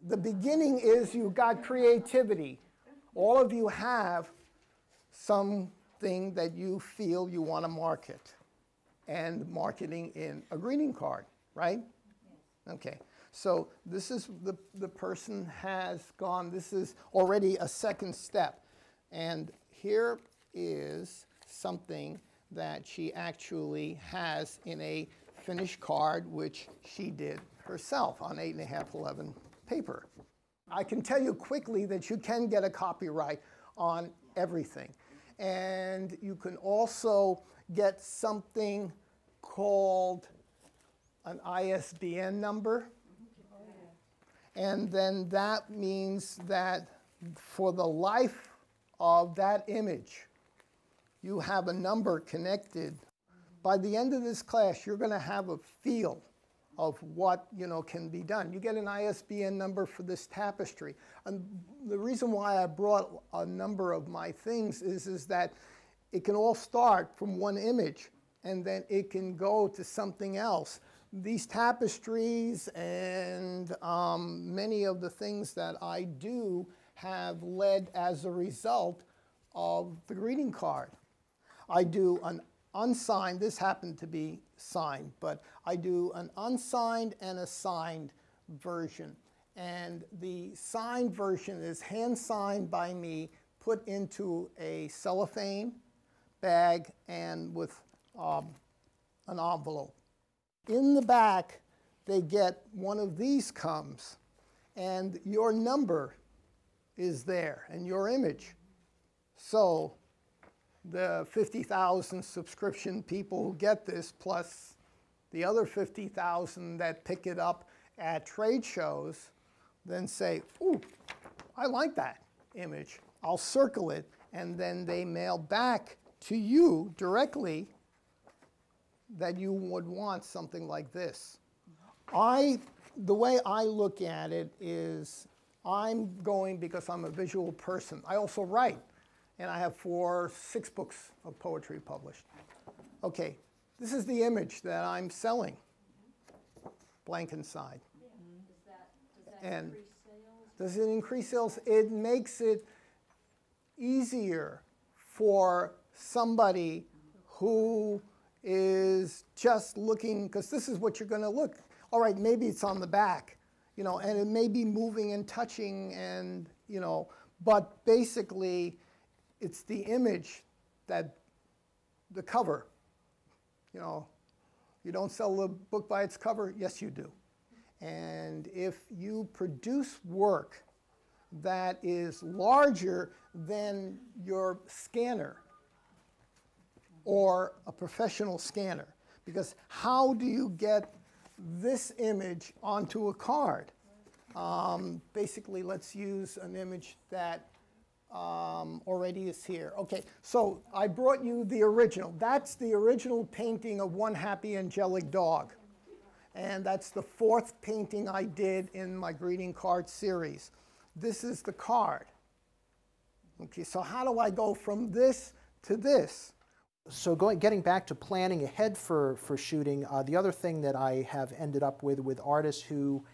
the beginning is you got creativity. All of you have something that you feel you want to market, and marketing in a greeting card, right? Yes. Okay. So this is the person has gone, this is already a second step. And here is something that she actually has in a finished card, which she did herself on 8.511 paper. I can tell you quickly that you can get a copyright on everything. And you can also get something called an ISBN number. And then that means that for the life of that image, you have a number connected. By the end of this class, you're going to have a feel of what can be done. You get an ISBN number for this tapestry. And the reason why I brought a number of my things is that it can all start from one image, and then it can go to something else. These tapestries and many of the things that I do have led as a result of the greeting card. I do an unsigned, this happened to be signed, but I do an unsigned and a signed version. And the signed version is hand signed by me, put into a cellophane bag and with an envelope. In the back, they get one of these comes, and your number is there, and your image. So the 50,000 subscription people who get this, plus the other 50,000 that pick it up at trade shows, then say, ooh, I like that image. I'll circle it, and then they mail back to you directly that you would want something like this. The way I look at it is I'm going because I'm a visual person. I also write, and I have 6 books of poetry published. Okay, this is the image that I'm selling, blank inside. Yeah. And does it increase sales? It makes it easier for somebody who is just looking, because this is what you're going to look. All right, maybe it's on the back, and it may be moving and touching, and but basically, it's the image that the cover. You don't sell the book by its cover. Yes, you do. And if you produce work that is larger than your scanner, or a professional scanner, because how do you get this image onto a card? Basically, let's use an image that already is here. Okay, so I brought you the original. That's the original painting of One Happy Angelic Dog. And that's the 4th painting I did in my greeting card series. This is the card. Okay, so how do I go from this to this? So getting back to planning ahead for shooting, the other thing that I have ended up with artists who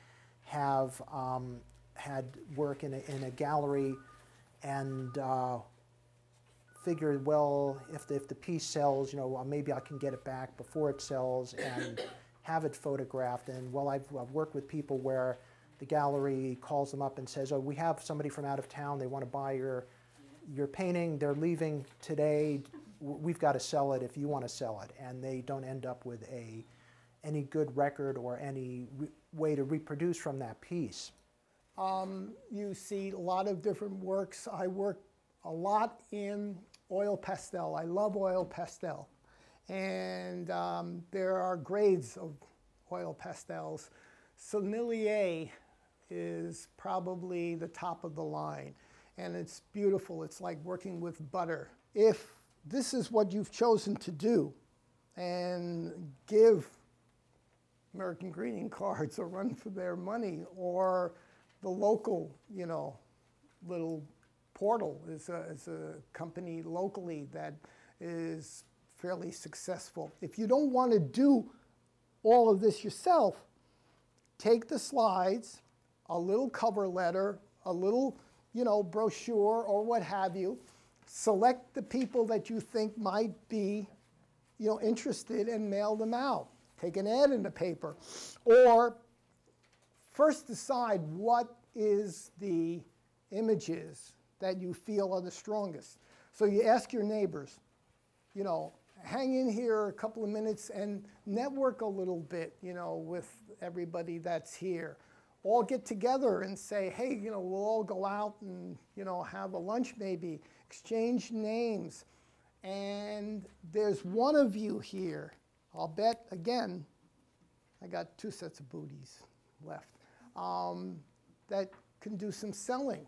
have had work in a gallery and figured, well, if the piece sells, maybe I can get it back before it sells and have it photographed. And well, I've worked with people where the gallery calls them up and says, oh, we have somebody from out of town, they want to buy your painting, they're leaving today, we've got to sell it if you want to sell it. And they don't end up with any good record or any way to reproduce from that piece. You see a lot of different works. I work a lot in oil pastel. I love oil pastel. And there are grades of oil pastels. Sennelier is probably the top of the line. And it's beautiful. It's like working with butter. If this is what you've chosen to do, and give American greeting cards a run for their money, or the local, little portal is a company locally that is fairly successful. If you don't want to do all of this yourself, take the slides a little cover letter, a little, brochure or what have you. Select the people that you think might be, interested and mail them out. Take an ad in the paper. Or first decide what is the images that you feel are the strongest. So you ask your neighbors, hang in here a couple of minutes and network a little bit, with everybody that's here. All get together and say, hey, we'll all go out and, have a lunch maybe, exchange names. And there's one of you here, I'll bet, again, I got 2 sets of booties left, that can do some selling.